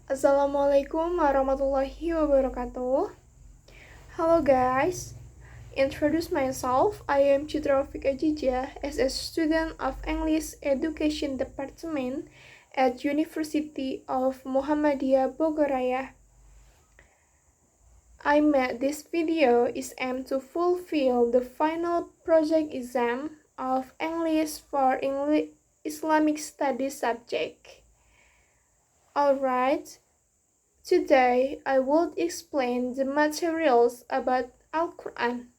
Assalamualaikum warahmatullahi wabarakatuh. Hello guys, introduce myself. I am Citra Wafiq Azizah as a student of English Education Department at University of Muhammadiyah Bogoraya. I made this video is aimed to fulfill the final project exam of English for Islamic Studies subject. Alright, today I will explain the materials about Al-Quran.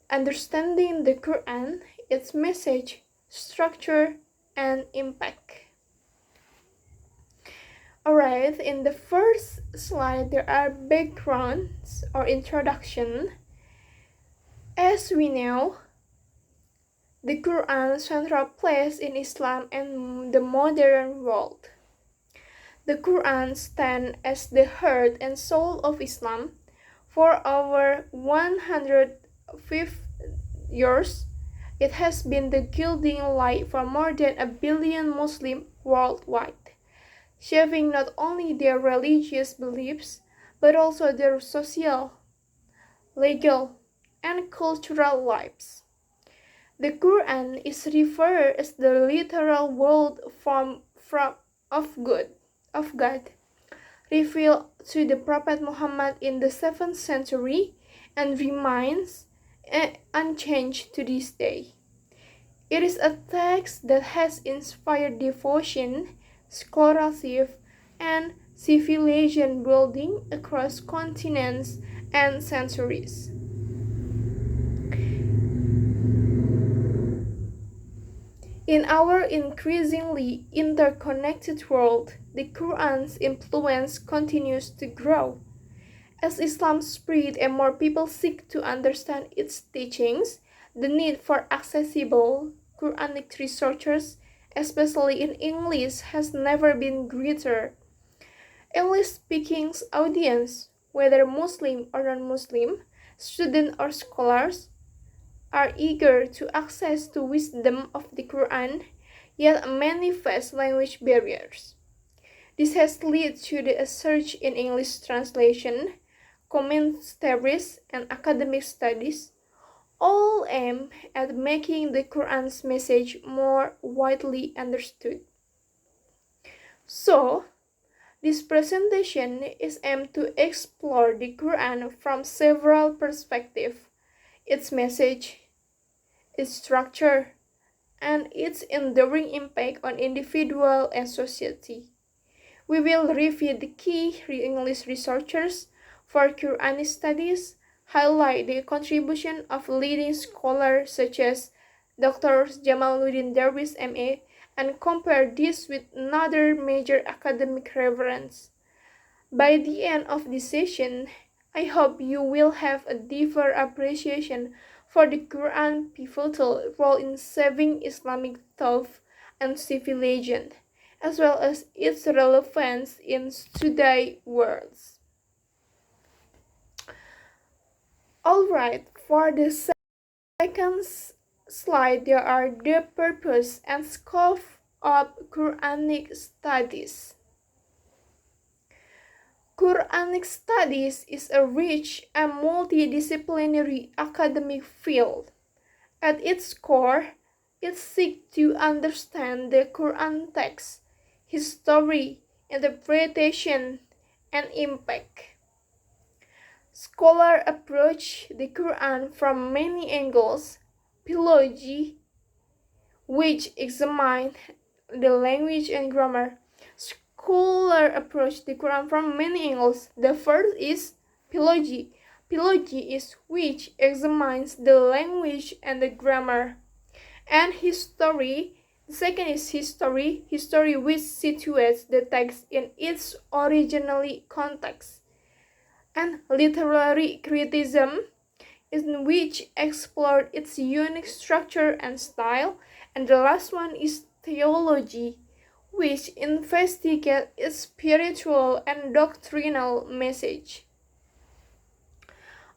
Understanding the Quran, its message, structure, and impact. Alright, in the first slide there are backgrounds or introduction. As we know, the Quran's central place in Islam and the modern world. The Quran stands as the heart and soul of Islam. For over 105 years, it has been the guiding light for more than 1 billion Muslims worldwide, shaping not only their religious beliefs, but also their social, legal, and cultural lives. The Quran is referred as the literal word of God, revealed to the Prophet Muhammad in the 7th century and remains unchanged to this day. It is a text that has inspired devotion, scholarship, and civilization building across continents and centuries. In our increasingly interconnected world, the Quran's influence continues to grow. As Islam spreads and more people seek to understand its teachings, the need for accessible Quranic resources, especially in English, has never been greater. English-speaking audience, whether Muslim or non-Muslim, students or scholars, are eager to access the wisdom of the Quran, yet many face language barriers. This has led to the surge in English translation, commentaries, and academic studies, all aimed at making the Quran's message more widely understood. So, this presentation is aimed to explore the Quran from several perspectives: its message, its structure, and its enduring impact on individual and society. We will review the key English researchers for Quranic studies, highlight the contribution of leading scholars such as Dr. Jamaluddin Darwish M.A., and compare this with another major academic reference. By the end of this session, I hope you will have a deeper appreciation for the Quran's pivotal role in shaping Islamic thought and civilization, as well as its relevance in today's world. Alright, for the second slide, there are the purpose and scope of Quranic studies. Quranic studies is a rich and multidisciplinary academic field. At its core, it seeks to understand the Quran text, history, interpretation, and impact. Scholars approach the Quran from many angles: philology, which examines the language and grammar. Scholars approach the Quran from many angles. The first is philology. Philology is which examines the language and the grammar. And history. The second is history. History which situates the text in its original context. And literary criticism, in which explored its unique structure and style. And the last one is theology, which investigates its spiritual and doctrinal message.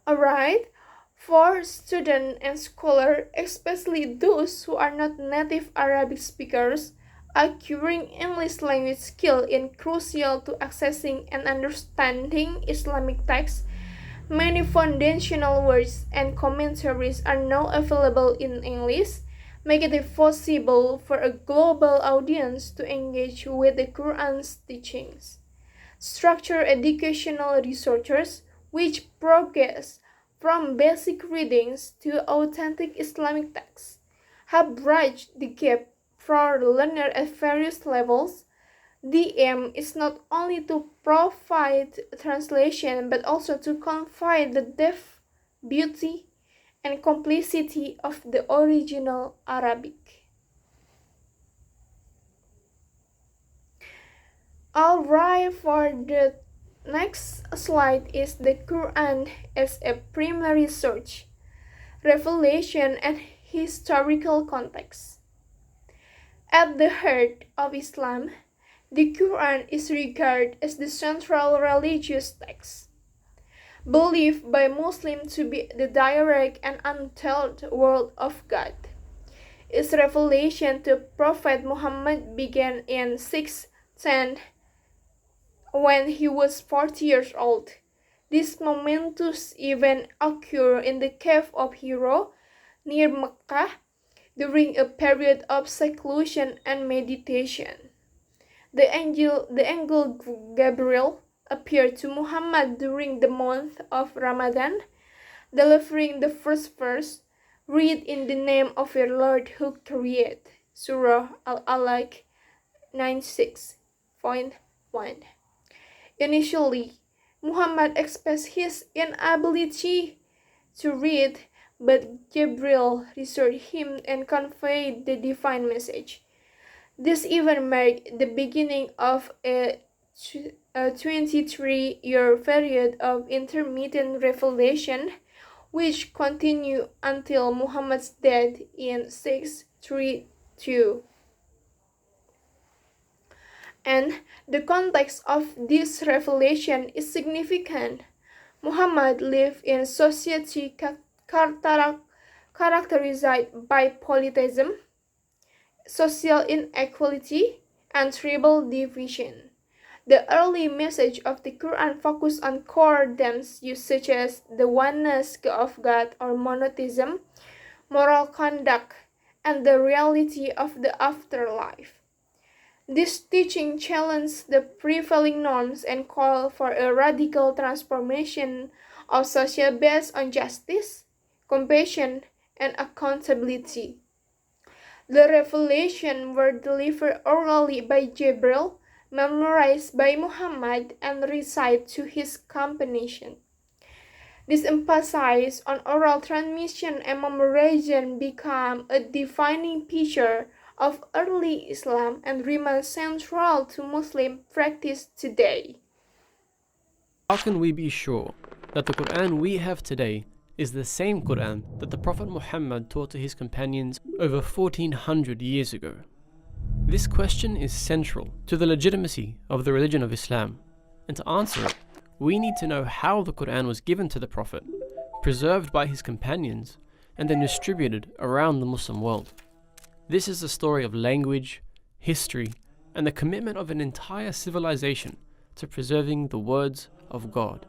Alright, for students and scholars, especially those who are not native Arabic speakers, acquiring English language skill is crucial to accessing and understanding Islamic texts. Many foundational words and commentaries are now available in English, making it possible for a global audience to engage with the Quran's teachings. Structured educational researchers, which progress from basic readings to authentic Islamic texts, have bridged the gap for learners at various levels. The aim is not only to provide translation but also to convey the depth, beauty, and complexity of the original Arabic. Alright, for the next slide is the Quran as a primary source, revelation, and historical context. At the heart of Islam, the Quran is regarded as the central religious text, believed by Muslims to be the direct and untold word of God. Its revelation to Prophet Muhammad began in 610 when he was 40 years old. This momentous event occurred in the cave of Hiro near Mecca during a period of seclusion and meditation. The angel Gabriel appeared to Muhammad during the month of Ramadan, delivering the first verse, "Read in the name of your Lord who created." Surah Al-Alaq 96.1. Initially, Muhammad expressed his inability to read, but Gabriel restored him and conveyed the divine message. This event marked the beginning of a 23-year period of intermittent revelation, which continued until Muhammad's death in 632. And the context of this revelation is significant. Muhammad lived in a society characterized by polytheism, social inequality, and tribal division. The early message of the Quran focused on core themes such as the oneness of God or monotheism, moral conduct, and the reality of the afterlife. This teaching challenged the prevailing norms and called for a radical transformation of social based on justice, compassion, and accountability. The revelations were delivered orally by Gabriel, memorized by Muhammad, and recited to his companions. This emphasis on oral transmission and memorization became a defining feature of early Islam and remains central to Muslim practice today. How can we be sure that the Quran we have today is the same Quran that the Prophet Muhammad taught to his companions over 1400 years ago? This question is central to the legitimacy of the religion of Islam, and to answer it, we need to know how the Quran was given to the Prophet, preserved by his companions, and then distributed around the Muslim world. This is the story of language, history, and the commitment of an entire civilization to preserving the words of God.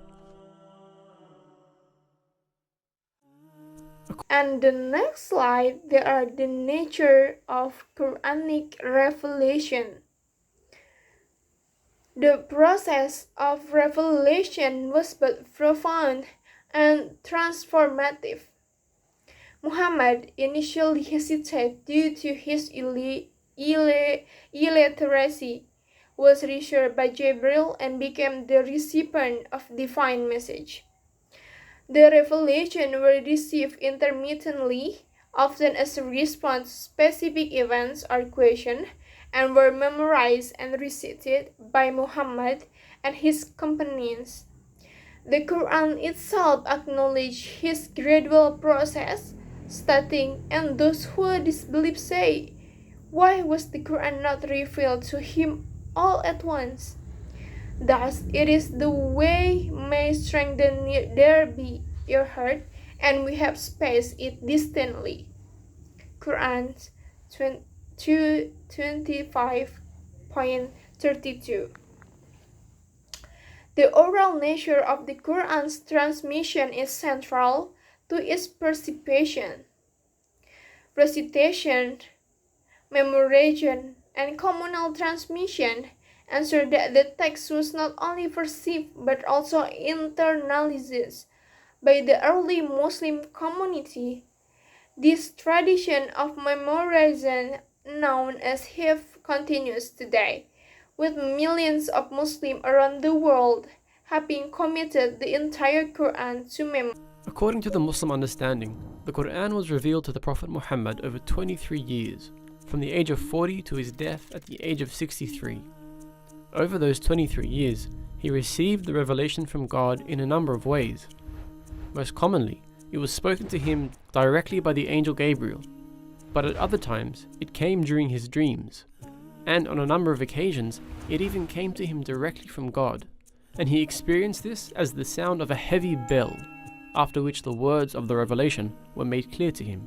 And the next slide, there are the nature of Quranic revelation. The process of revelation was both profound and transformative. Muhammad initially hesitated due to his illiteracy, was reassured by Gabriel, and became the recipient of divine message. The revelations were received intermittently, often as a response to specific events or questions, and were memorized and recited by Muhammad and his companions. The Quran itself acknowledged his gradual process, stating, "And those who disbelieve say, why was the Quran not revealed to him all at once?" Thus, it is the way may strengthen there be your heart, and we have spaced it distantly. Quran 0225.32. The oral nature of the Quran's transmission is central to its perception, recitation, memorization, and communal transmission ensure that the text was not only perceived but also internalized by the early Muslim community. This tradition of memorization, known as Hifz, continues today, with millions of Muslims around the world having committed the entire Quran to memory. According to the Muslim understanding, the Quran was revealed to the Prophet Muhammad over 23 years, from the age of 40 to his death at the age of 63. Over those 23 years, he received the revelation from God in a number of ways. Most commonly, it was spoken to him directly by the angel Gabriel, but at other times it came during his dreams, and on a number of occasions it even came to him directly from God, and he experienced this as the sound of a heavy bell, after which the words of the revelation were made clear to him.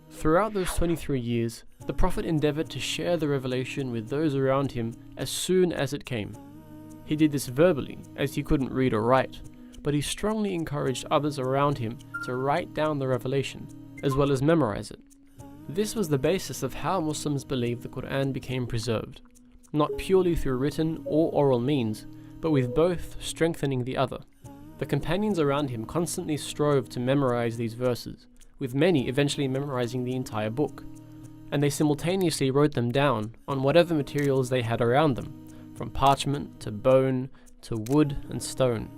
Throughout those 23 years, the Prophet endeavored to share the revelation with those around him as soon as it came. He did this verbally, as he couldn't read or write, but he strongly encouraged others around him to write down the revelation, as well as memorize it. This was the basis of how Muslims believe the Quran became preserved, not purely through written or oral means, but with both strengthening the other. The companions around him constantly strove to memorize these verses, with many eventually memorizing the entire book, and they simultaneously wrote them down on whatever materials they had around them, from parchment to bone to wood and stone.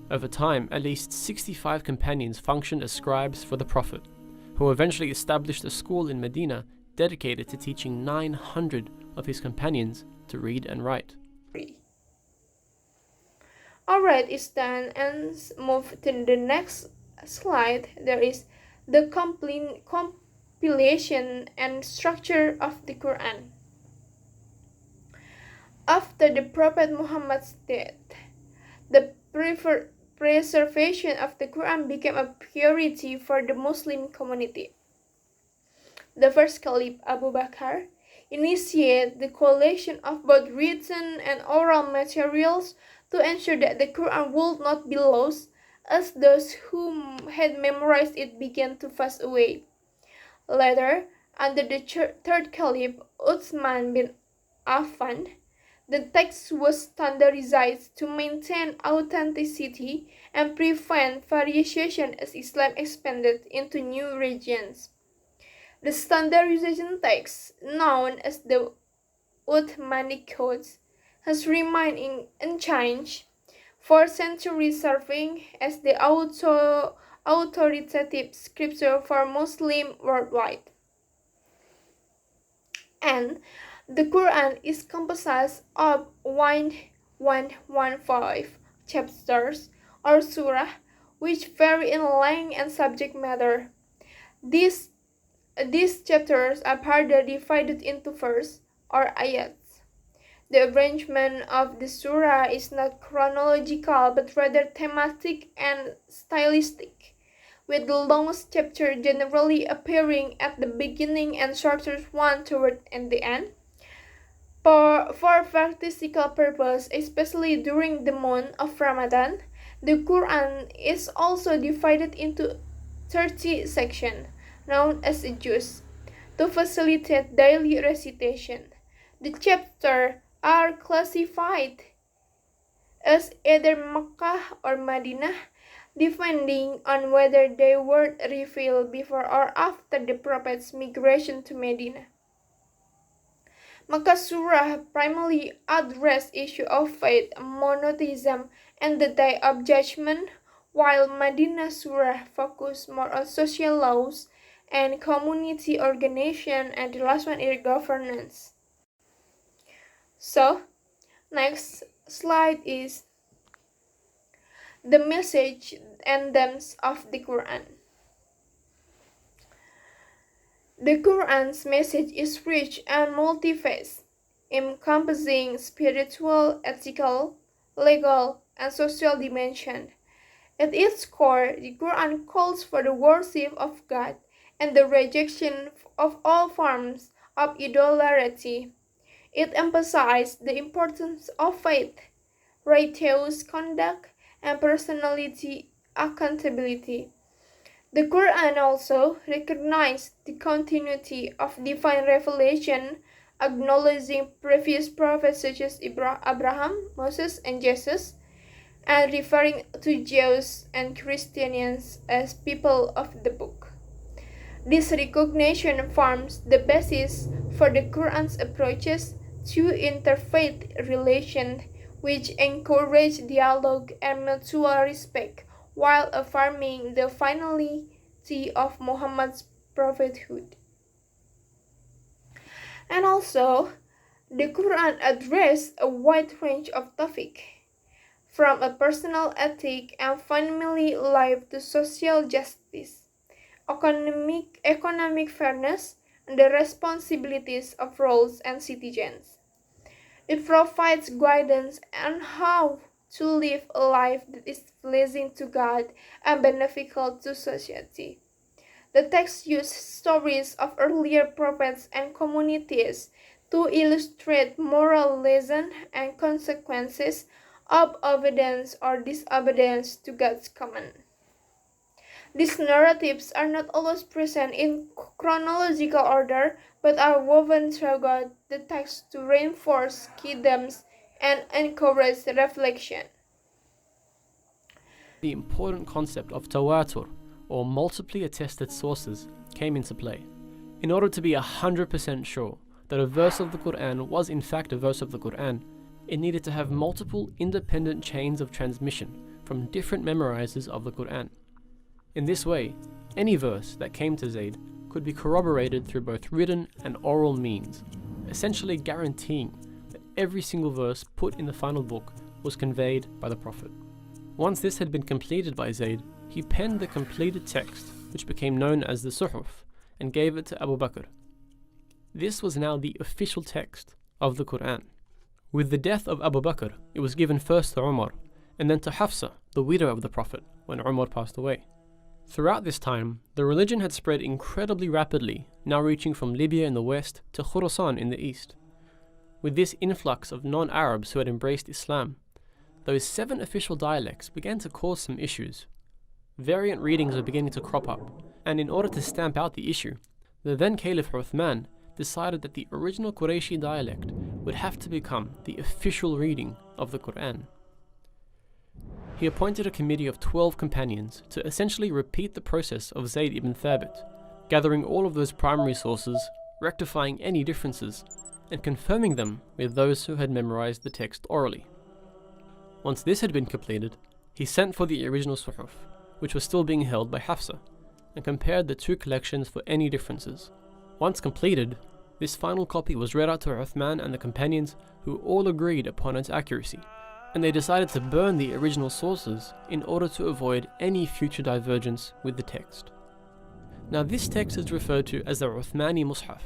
Over time, at least 65 companions functioned as scribes for the Prophet, who eventually established a school in Medina dedicated to teaching 900 of his companions to read and write. Alright, it's done, and move to the next slide. There is the compilation and structure of the Quran. After the Prophet Muhammad's death, the preservation of the Quran became a priority for the Muslim community. The first Caliph Abu Bakr initiated the collection of both written and oral materials to ensure that the Quran would not be lost, as those who had memorized it began to pass away. Later, under the third Caliph Uthman bin Affan, the text was standardized to maintain authenticity and prevent variation as Islam expanded into new regions. The standardization text, known as the Uthmanic Codes, has remained unchanged for centuries, serving as the authoritative scripture for Muslims worldwide. And the Quran is composed of 115 chapters or surah, which vary in length and subject matter. These chapters are further divided into verses or ayats. The arrangement of the surah is not chronological but rather thematic and stylistic, with the longest chapter generally appearing at the beginning and shorter one toward the end. For practical purpose, especially during the month of Ramadan, the Quran is also divided into 30 sections, known as juz, to facilitate daily recitation. The chapters are classified as either Makkah or Madinah, depending on whether they were revealed before or after the Prophet's migration to Medina. Makkah Surah primarily address issues of faith, monotheism, and the Day of Judgment, while Madinah Surah focus more on social laws and community organization, and the last one is governance. So, next slide is the message and themes of the Quran. The Quran's message is rich and multifaceted, encompassing spiritual, ethical, legal, and social dimensions. At its core, the Quran calls for the worship of God and the rejection of all forms of idolatry. It emphasized the importance of faith, righteous conduct, and personality accountability. The Quran also recognized the continuity of divine revelation, acknowledging previous prophets such as Abraham, Moses, and Jesus, and referring to Jews and Christians as people of the book. This recognition forms the basis for the Quran's approaches to interfaith relations, which encourage dialogue and mutual respect while affirming the finality of Muhammad's prophethood. And also, the Quran addressed a wide range of topics, from a personal ethic and family life to social justice, economic fairness, and the responsibilities of roles and citizens. It provides guidance on how to live a life that is pleasing to God and beneficial to society. The text uses stories of earlier prophets and communities to illustrate moral lessons and consequences of obedience or disobedience to God's command. These narratives are not always present in chronological order, but are woven throughout the text to reinforce key themes and encourage reflection. The important concept of tawatur, or multiply attested sources, came into play. In order to be 100% sure that a verse of the Quran was in fact a verse of the Quran, it needed to have multiple independent chains of transmission from different memorizers of the Quran. In this way, any verse that came to Zayd could be corroborated through both written and oral means, essentially guaranteeing that every single verse put in the final book was conveyed by the Prophet. Once this had been completed by Zayd, he penned the completed text, which became known as the Suhuf, and gave it to Abu Bakr. This was now the official text of the Quran. With the death of Abu Bakr, it was given first to Umar, and then to Hafsa, the widow of the Prophet, when Umar passed away. Throughout this time, the religion had spread incredibly rapidly, now reaching from Libya in the west to Khurasan in the east. With this influx of non-Arabs who had embraced Islam, those 7 official dialects began to cause some issues. Variant readings were beginning to crop up, and in order to stamp out the issue, the then Caliph Uthman decided that the original Qurayshi dialect would have to become the official reading of the Quran. He appointed a committee of 12 companions to essentially repeat the process of Zayd ibn Thabit, gathering all of those primary sources, rectifying any differences, and confirming them with those who had memorized the text orally. Once this had been completed, he sent for the original Suhuf, which was still being held by Hafsa, and compared the 2 collections for any differences. Once completed, this final copy was read out to Uthman and the companions, who all agreed upon its accuracy, and they decided to burn the original sources in order to avoid any future divergence with the text. Now this text is referred to as the Uthmani Mus'haf,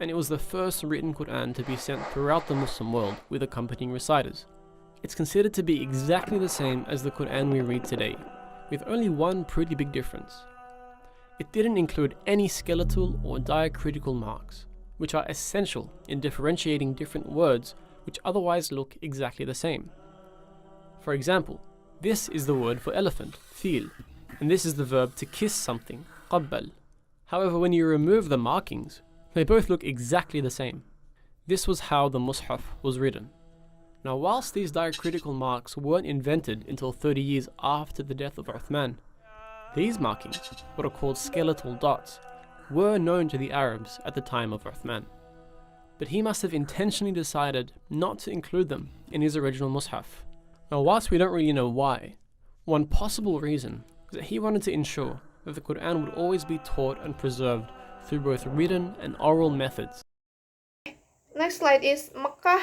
and it was the first written Quran to be sent throughout the Muslim world with accompanying reciters. It's considered to be exactly the same as the Quran we read today, with only one pretty big difference. It didn't include any skeletal or diacritical marks, which are essential in differentiating different words which otherwise look exactly the same. For example, this is the word for elephant, fil, and this is the verb to kiss something, qabbal. However, when you remove the markings, they both look exactly the same. This was how the Mus'haf was written. Now, whilst these diacritical marks weren't invented until 30 years after the death of Uthman, these markings, what are called skeletal dots, were known to the Arabs at the time of Uthman. But he must have intentionally decided not to include them in his original Mus'haf. Now, whilst we don't really know why, one possible reason is that he wanted to ensure that the Quran would always be taught and preserved through both written and oral methods. Next slide is Makkah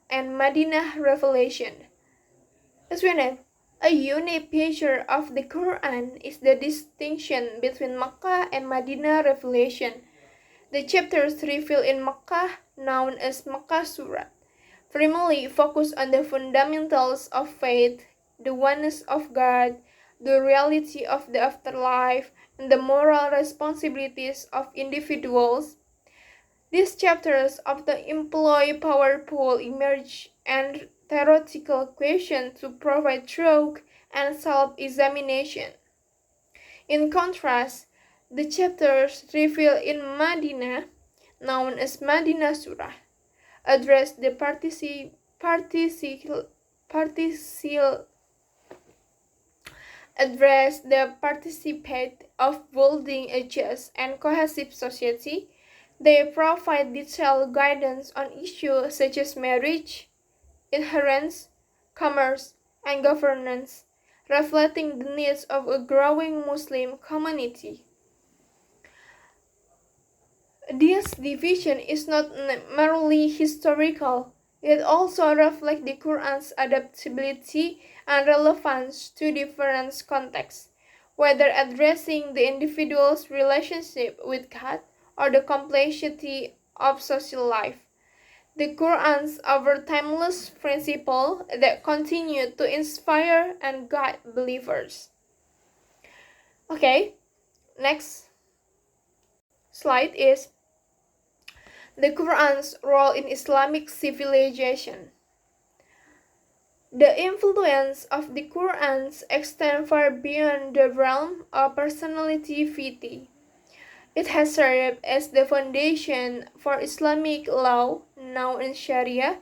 and Madinah revelation. As we know, a unique feature of the Quran is the distinction between Makkah and Madinah revelation. The chapters revealed in Makkah, known as Makkah Surat, primarily focus on the fundamentals of faith, the oneness of God, the reality of the afterlife, and the moral responsibilities of individuals. These chapters often employ powerful image and theoretical questions to provide truth and self-examination. In contrast, the chapters revealed in Madinah, known as Madinah Surah, address the participate of building a just and cohesive society. They provide detailed guidance on issues such as marriage, inheritance, commerce, and governance, reflecting the needs of a growing Muslim community. This division is not merely historical, it also reflects the Quran's adaptability and relevance to different contexts, whether addressing the individual's relationship with God or the complexity of social life. The Quran's over timeless principle that continue to inspire and guide believers. Okay, next slide is the Quran's role in Islamic civilization. The influence of the Quran extends far beyond the realm of personality. It has served as the foundation for Islamic law, now in Sharia,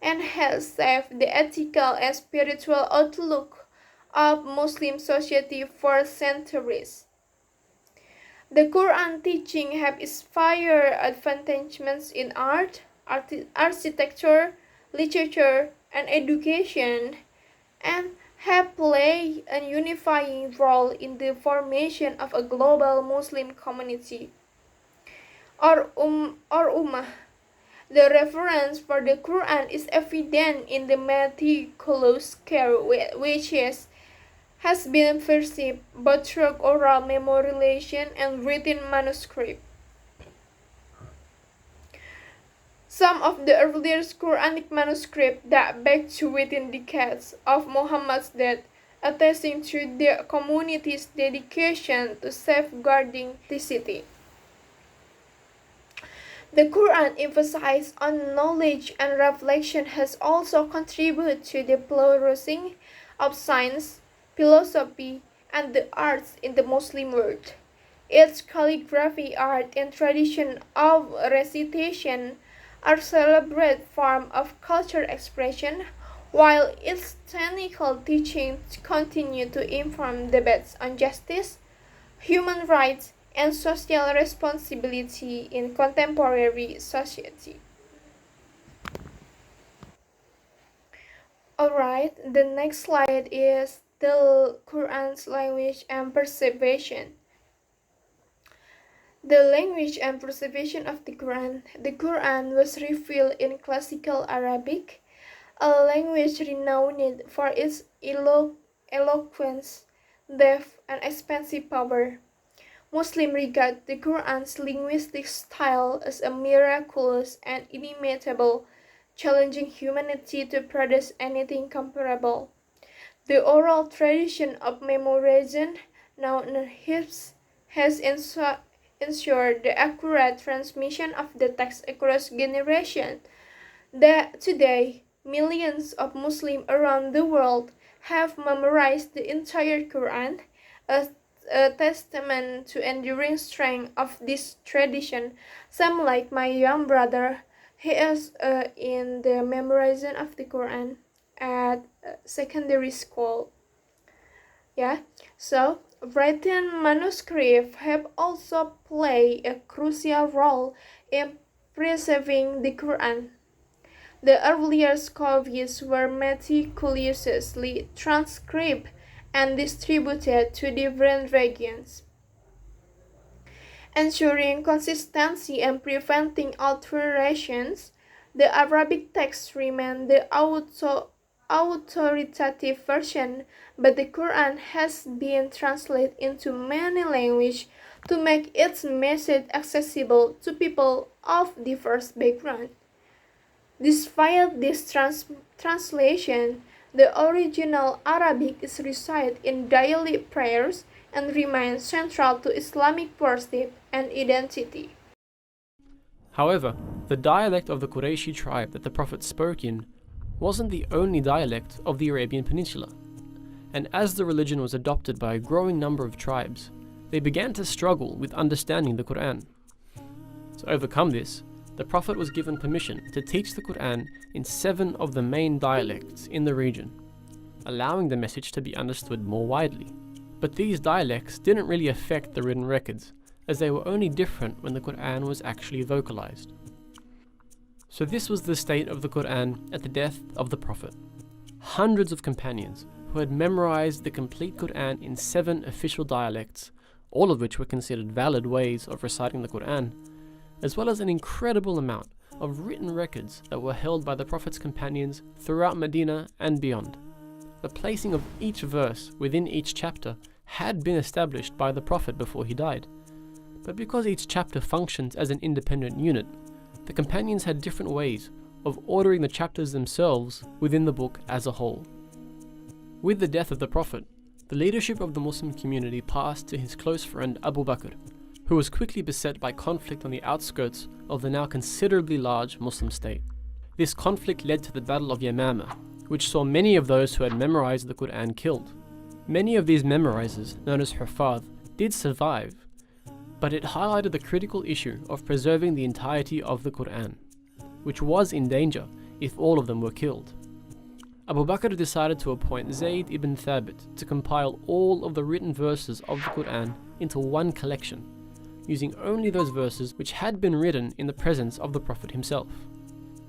and has shaped the ethical and spiritual outlook of Muslim society for centuries. The Quran teaching have inspired advancements in art, architecture, literature, and education, and have played a unifying role in the formation of a global Muslim community or ummah. The reference for the Quran is evident in the meticulous care which has been perceived both through oral memorialization and written manuscript. Some of the earliest Quranic manuscripts date back to within decades of Muhammad's death, attesting to the community's dedication to safeguarding the city. The Quran emphasis on knowledge and reflection has also contributed to the flourishing of science, philosophy, and the arts in the Muslim world. Its calligraphy, art, and tradition of recitation are celebrated forms of cultural expression, while its technical teachings continue to inform debates on justice, human rights, and social responsibility in contemporary society. Alright, the next slide is the Quran's language and preservation. The language and preservation of the Quran. The Quran was revealed in classical Arabic, a language renowned for its eloquence, depth, and expansive power. Muslims regard the Quran's linguistic style as a miraculous and inimitable, challenging humanity to produce anything comparable. The oral tradition of memorization, now in Hifz, has ensured the accurate transmission of the text across generations. Today, millions of Muslims around the world have memorized the entire Quran, a testament to enduring strength of this tradition. Some, like my young brother, he is in the memorization of the Quran at secondary school. Yeah, so written manuscripts have also played a crucial role in preserving the Quran. The earliest copies were meticulously transcribed and distributed to different regions, ensuring consistency and preventing alterations. The Arabic text remained the authoritative version, but the Quran has been translated into many languages to make its message accessible to people of diverse backgrounds. Despite this translation, the original Arabic is recited in daily prayers and remains central to Islamic worship and identity. However, the dialect of the Qurayshi tribe that the Prophet spoke in wasn't the only dialect of the Arabian Peninsula, and as the religion was adopted by a growing number of tribes, they began to struggle with understanding the Quran. To overcome this, the Prophet was given permission to teach the Quran in 7 of the main dialects in the region, allowing the message to be understood more widely. But these dialects didn't really affect the written records, as they were only different when the Quran was actually vocalized. So this was the state of the Quran at the death of the Prophet. Hundreds of companions who had memorized the complete Quran in 7 official dialects, all of which were considered valid ways of reciting the Quran, as well as an incredible amount of written records that were held by the Prophet's companions throughout Medina and beyond. The placing of each verse within each chapter had been established by the Prophet before he died, but because each chapter functions as an independent unit, the companions had different ways of ordering the chapters themselves within the book as a whole. With the death of the Prophet, the leadership of the Muslim community passed to his close friend Abu Bakr, who was quickly beset by conflict on the outskirts of the now considerably large Muslim state. This conflict led to the Battle of Yamama, which saw many of those who had memorized the Quran killed. Many of these memorizers, known as Hufadh, did survive, but it highlighted the critical issue of preserving the entirety of the Quran, which was in danger if all of them were killed. Abu Bakr decided to appoint Zayd ibn Thabit to compile all of the written verses of the Quran into one collection, using only those verses which had been written in the presence of the Prophet himself.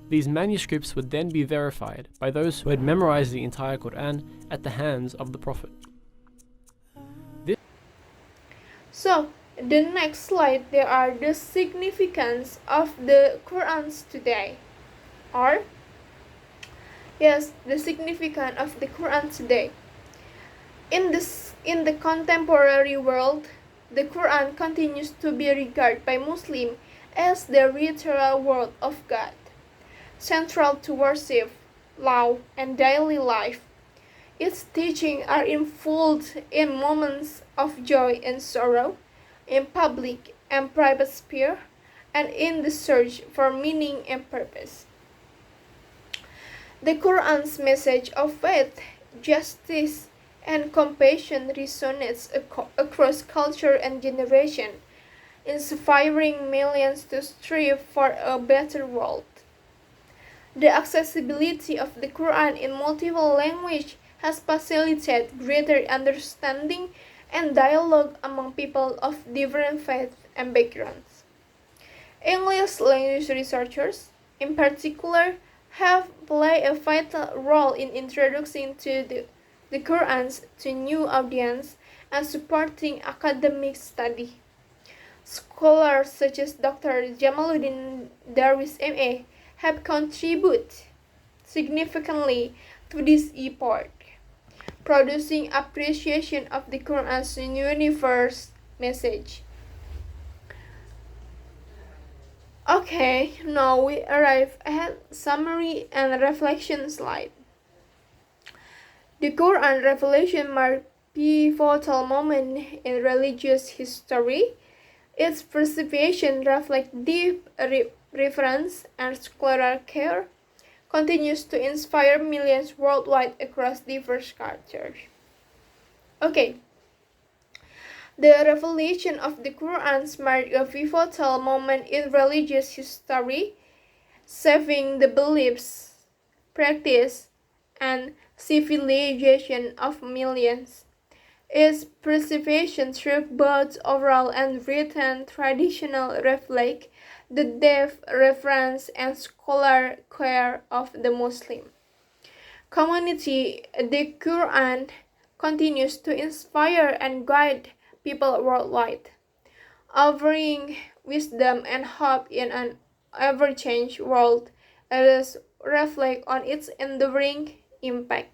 These manuscripts would then be verified by those who had memorized the entire Quran at the hands of the Prophet. So, the next slide, there are the significance of the Qurans today. Or, yes, the significance of the Quran today. In the contemporary world, the Quran continues to be regarded by Muslims as the literal word of God, central to worship, law, and daily life. Its teachings are unfolded in moments of joy and sorrow, in public and private sphere, and in the search for meaning and purpose. The Quran's message of faith, justice, and compassion resonates across culture and generation, inspiring millions to strive for a better world. The accessibility of the Quran in multiple languages has facilitated greater understanding and dialogue among people of different faiths and backgrounds. English language researchers, in particular, have played a vital role in introducing the Quran to new audience and supporting academic study. Scholars such as Dr. Jamaluddin Darwish M.A. have contributed significantly to this effort, producing appreciation of the Quran's universal message. Okay, now we arrive at summary and reflection slide. The Quran revelation marked pivotal moment in religious history. Its preservation reflects deep reverence and scholarly care, continues to inspire millions worldwide across diverse cultures. Okay. The revelation of the Quran marked a pivotal moment in religious history, shaping the beliefs, practice, and civilization of millions. Its preservation through both oral and written tradition reflects the depth, reverence, and scholar care of the Muslim community. The Quran continues to inspire and guide people worldwide, offering wisdom and hope in an ever-changing world. Let us reflect on its enduring impact.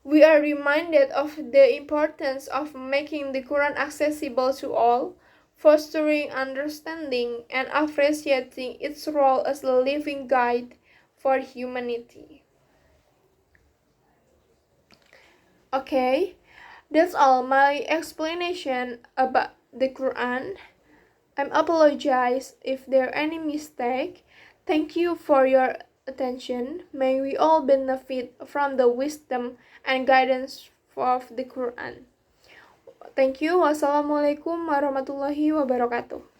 We are reminded of the importance of making the Quran accessible to all, fostering understanding, and appreciating its role as a living guide for humanity. Okay, that's all my explanation about the Quran. I apologize if there are any mistake. Thank you for your attention. May we all benefit from the wisdom and guidance of the Quran. Thank you. Wassalamualaikum warahmatullahi wabarakatuh.